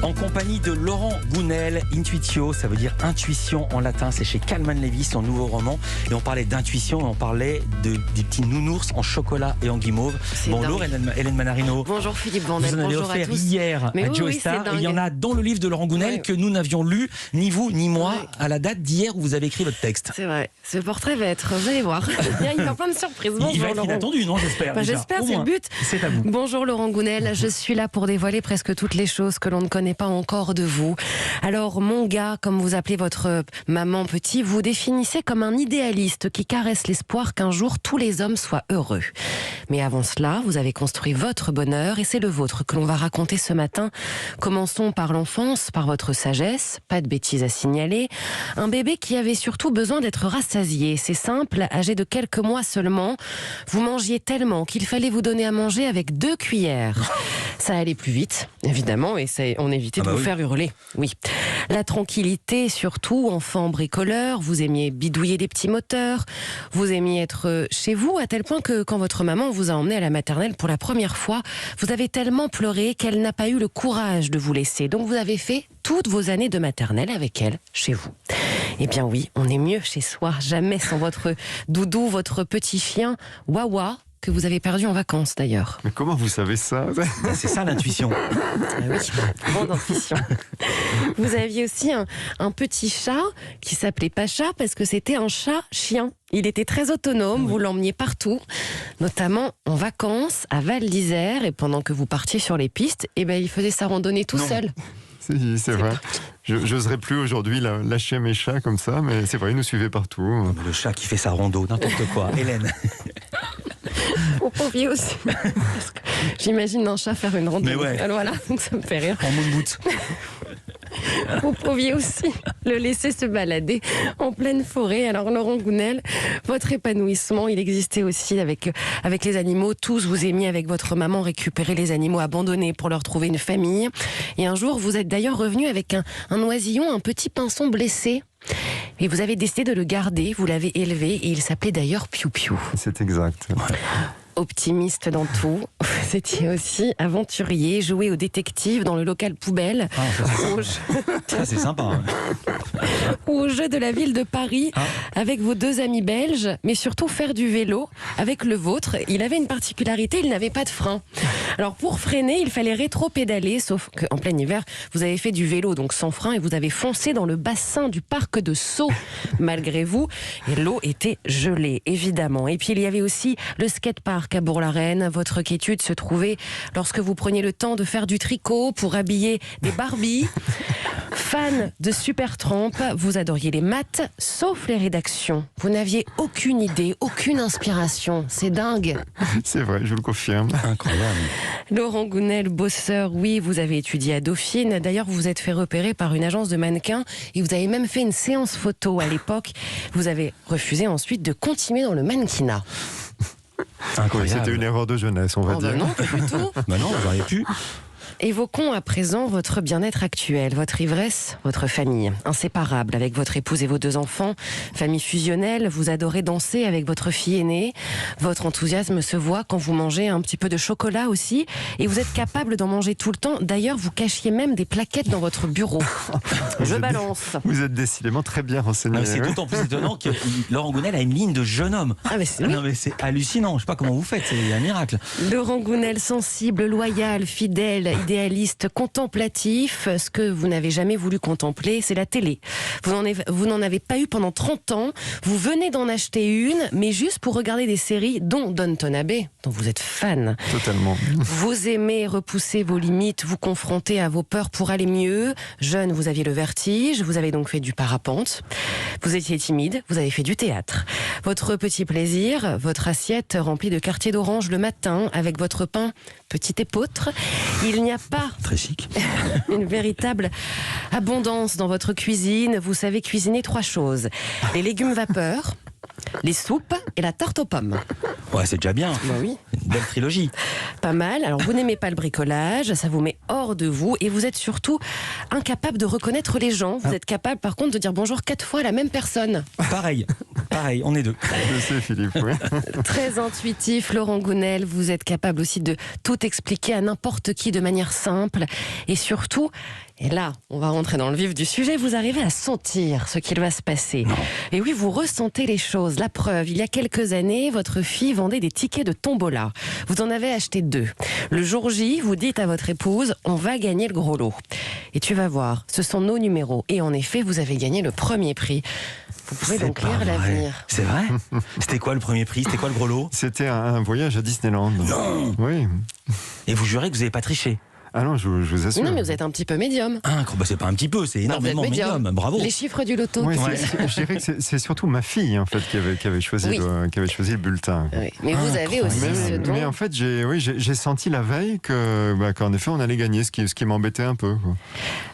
En compagnie de Laurent Gounel, Intuitio, ça veut dire intuition en latin, c'est chez Calman Lewis, son nouveau roman. Et on parlait d'intuition et on parlait des petits nounours en chocolat et en guimauve. Bonjour Hélène Manarino. Bonjour Philippe Vandel, vous en avez bonjour offert à tous. hier à Joe Star. Et il y en a dans le livre de Laurent Gounel que nous n'avions lu, ni vous ni moi, à la date d'hier où vous avez écrit votre texte. C'est vrai, ce portrait va être, vous allez voir, il y a plein de surprises. Bonjour, il va être inattendu, non, j'espère. J'espère, c'est le but. C'est à vous. Bonjour Laurent Gounel, je suis là pour dévoiler presque toutes les choses que l'on ne connaît pas encore de vous. Alors mon gars, comme vous appelez votre maman petit, vous définissez comme un idéaliste qui caresse l'espoir qu'un jour tous les hommes soient heureux. Mais avant cela, vous avez construit votre bonheur et c'est le vôtre que l'on va raconter ce matin. Commençons par l'enfance, par votre sagesse, pas de bêtises à signaler. Un bébé qui avait surtout besoin d'être rassasié. C'est simple, âgé de quelques mois seulement, vous mangiez tellement qu'il fallait vous donner à manger avec 2 cuillères. Ça allait plus vite, évidemment, et on évitait de vous faire hurler. Oui. La tranquillité, surtout, enfant bricoleur, vous aimiez bidouiller des petits moteurs, vous aimiez être chez vous, à tel point que quand votre maman vous a emmené à la maternelle pour la première fois, vous avez tellement pleuré qu'elle n'a pas eu le courage de vous laisser. Donc vous avez fait toutes vos années de maternelle avec elle, chez vous. Eh bien oui, on est mieux chez soi, jamais sans votre doudou, votre petit chien, Wawa, que vous avez perdu en vacances d'ailleurs. Mais comment vous savez ça? C'est ça l'intuition. Oui, grande intuition. Vous aviez aussi un petit chat qui s'appelait Pacha parce que c'était un chat-chien. Il était très autonome, vous l'emmeniez partout, notamment en vacances à Val d'Isère, et pendant que vous partiez sur les pistes, il faisait sa randonnée tout seul. Si, c'est vrai. J'oserais plus aujourd'hui lâcher mes chats comme ça, mais c'est vrai, ils nous suivaient partout. Non, mais le chat qui fait sa rando, n'importe quoi. Hélène. Vous pouviez aussi. J'imagine un chat faire une randonnée. Mais ouais. Voilà, donc ça me fait rire. En moon boot. Vous pouviez aussi le laisser se balader en pleine forêt. Alors Laurent Gounel, votre épanouissement, il existait aussi avec les animaux. Tous, vous aimiez avec votre maman récupérer les animaux abandonnés pour leur trouver une famille. Et un jour, vous êtes d'ailleurs revenu avec un oisillon, un petit pinson blessé. Et vous avez décidé de le garder, vous l'avez élevé et il s'appelait d'ailleurs Piou Piou. C'est exact. Optimiste dans tout, vous étiez aussi aventurier, joué au détective dans le local poubelle. Ça c'est sympa. Hein. Ou au jeu de la ville de Paris avec vos 2 amis belges, mais surtout faire du vélo avec le vôtre. Il avait une particularité, il n'avait pas de frein. Alors pour freiner, il fallait rétro-pédaler, sauf qu'en plein hiver, vous avez fait du vélo donc sans frein et vous avez foncé dans le bassin du parc de Sceaux, malgré vous. Et l'eau était gelée, évidemment. Et puis il y avait aussi le skatepark à Bourg-la-Reine. Votre quiétude se trouvait lorsque vous preniez le temps de faire du tricot pour habiller des Barbies. Fan de Supertramp, vous adoriez les maths, sauf les rédactions. Vous n'aviez aucune idée, aucune inspiration. C'est dingue. C'est vrai, je vous le confirme. Incroyable. Laurent Gounel, bosseur, oui, vous avez étudié à Dauphine. D'ailleurs, vous vous êtes fait repérer par une agence de mannequins et vous avez même fait une séance photo à l'époque. Vous avez refusé ensuite de continuer dans le mannequinat. Incroyable. C'était une erreur de jeunesse, on va dire. Non, pas du tout. Non, vous auriez pu. Évoquons à présent votre bien-être actuel, votre ivresse, votre famille. Inséparable avec votre épouse et vos 2 enfants. Famille fusionnelle, vous adorez danser avec votre fille aînée. Votre enthousiasme se voit quand vous mangez un petit peu de chocolat aussi. Et vous êtes capable d'en manger tout le temps. D'ailleurs, vous cachiez même des plaquettes dans votre bureau. Je balance. Vous êtes décidément très bien renseigné. C'est d'autant plus étonnant que Laurent Gounel a une ligne de jeune homme. Non, mais c'est hallucinant. Je sais pas comment vous faites, c'est un miracle. Laurent Gounel, sensible, loyal, fidèle, idéaliste, contemplatif. Ce que vous n'avez jamais voulu contempler, c'est la télé. Vous n'en avez pas eu pendant 30 ans. Vous venez d'en acheter une, mais juste pour regarder des séries, dont Downton Abbey, dont vous êtes fan. Totalement. Vous aimez repousser vos limites, vous confronter à vos peurs pour aller mieux. Jeune, vous aviez le vertige, vous avez donc fait du parapente. Vous étiez timide, vous avez fait du théâtre. Votre petit plaisir, votre assiette remplie de quartiers d'orange le matin, avec votre pain petit épeautre. Il n'y a pas très chic une véritable abondance dans votre cuisine. Vous savez cuisiner 3 choses. Les légumes vapeur, les soupes et la tarte aux pommes. Ouais, c'est déjà bien. Bah oui. Une belle trilogie. Pas mal. Alors, vous n'aimez pas le bricolage, ça vous met hors de vous et vous êtes surtout incapable de reconnaître les gens. Vous êtes capable, par contre, de dire bonjour 4 fois à la même personne. Pareil. Pareil, on est deux. Je sais, Philippe, oui. Très intuitif, Laurent Gounel, vous êtes capable aussi de tout expliquer à n'importe qui de manière simple. Et surtout, et là, on va rentrer dans le vif du sujet, vous arrivez à sentir ce qu'il va se passer. Non. Et oui, vous ressentez les choses. La preuve, il y a quelques années, votre fille vendait des tickets de tombola. Vous en avez acheté 2. Le jour J, vous dites à votre épouse, on va gagner le gros lot. Et tu vas voir, ce sont nos numéros. Et en effet, vous avez gagné le premier prix. Vous pouvez C'est donc pas lire vrai. l'avenir. C'est vrai? C'était quoi le premier prix? C'était quoi le gros lot? C'était un voyage à Disneyland. Non. Oui. Et vous jurez que vous n'avez pas triché? Ah non, je vous assure. Non, mais vous êtes un petit peu médium. Bah c'est pas un petit peu, c'est énormément Vous êtes médium. médium. Bravo. Les chiffres du loto. Ouais, Ouais. je dirais que c'est surtout ma fille en fait qui avait choisi Oui. le bulletin. Oui. Mais vous avez aussi ce don. Mais en fait, j'ai senti la veille qu'en effet, on allait gagner, ce qui m'embêtait un peu, quoi.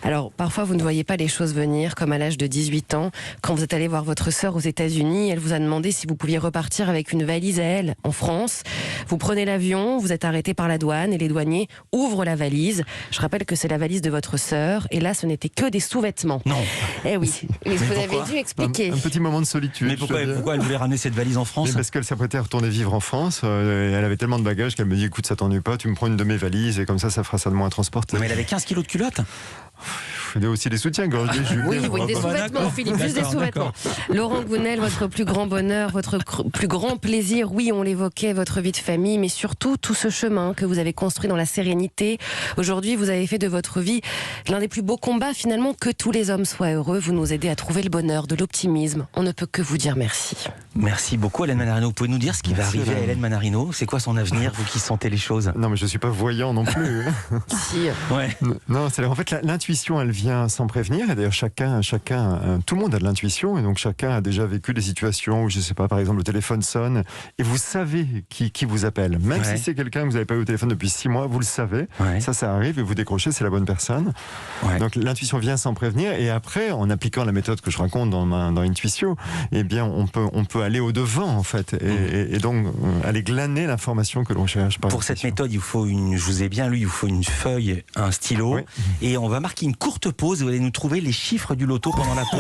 Alors, parfois, vous ne voyez pas les choses venir, comme à l'âge de 18 ans. Quand vous êtes allé voir votre sœur aux États-Unis, elle vous a demandé si vous pouviez repartir avec une valise à elle en France. Vous prenez l'avion, vous êtes arrêté par la douane et les douaniers ouvrent la valise. Je rappelle que c'est la valise de votre sœur et là, ce n'était que des sous-vêtements. Non. Eh oui, mais vous pourquoi avez dû expliquer. Un petit moment de solitude. Mais je dois dire. pourquoi elle voulait ramener cette valise en France? Mais parce qu'elle s'apprêtait à retourner vivre en France, et elle avait tellement de bagages qu'elle me dit écoute, ça t'ennuie pas, tu me prends une de mes valises et comme ça fera ça de moins à transporter. Mais elle avait 15 kilos de culottes. Il y a aussi des soutiens-gorge, des jupes. Oui, des oui, des robes. sous-vêtements, D'accord. Philippe, juste des D'accord, sous-vêtements. Laurent Gounel, votre plus grand bonheur, votre plus grand plaisir, oui, on l'évoquait, votre vie de famille, mais surtout tout ce chemin que vous avez construit dans la sérénité. Aujourd'hui, vous avez fait de votre vie l'un des plus beaux combats, finalement, que tous les hommes soient heureux. Vous nous aidez à trouver le bonheur, de l'optimisme. On ne peut que vous dire merci. Merci beaucoup, Hélène Manarino. Vous pouvez nous dire ce qui va Merci, arriver à Hélène. Hélène Manarino? C'est quoi son avenir, vous qui sentez les choses? Non, mais je suis pas voyant non plus. Si. Ouais. Non, c'est en fait l'intuition, elle vient sans prévenir. Et d'ailleurs, chacun, tout le monde a de l'intuition, et donc chacun a déjà vécu des situations où, je sais pas, par exemple, le téléphone sonne et vous savez qui vous appelle, même Ouais. si c'est quelqu'un que vous n'avez pas eu au téléphone depuis 6 mois, vous le savez. Ouais. Ça arrive et vous décrochez, c'est la bonne personne. Ouais. Donc l'intuition vient sans prévenir, et après, en appliquant la méthode que je raconte dans Intuitio, eh bien, on peut aller au devant en fait, et donc aller glaner l'information que l'on cherche. Par Pour cette l'intuition. méthode, il vous faut je vous ai bien lu, il vous faut une feuille, un stylo, Oui. et on va marquer une courte pause. Vous allez nous trouver les chiffres du loto pendant la pause.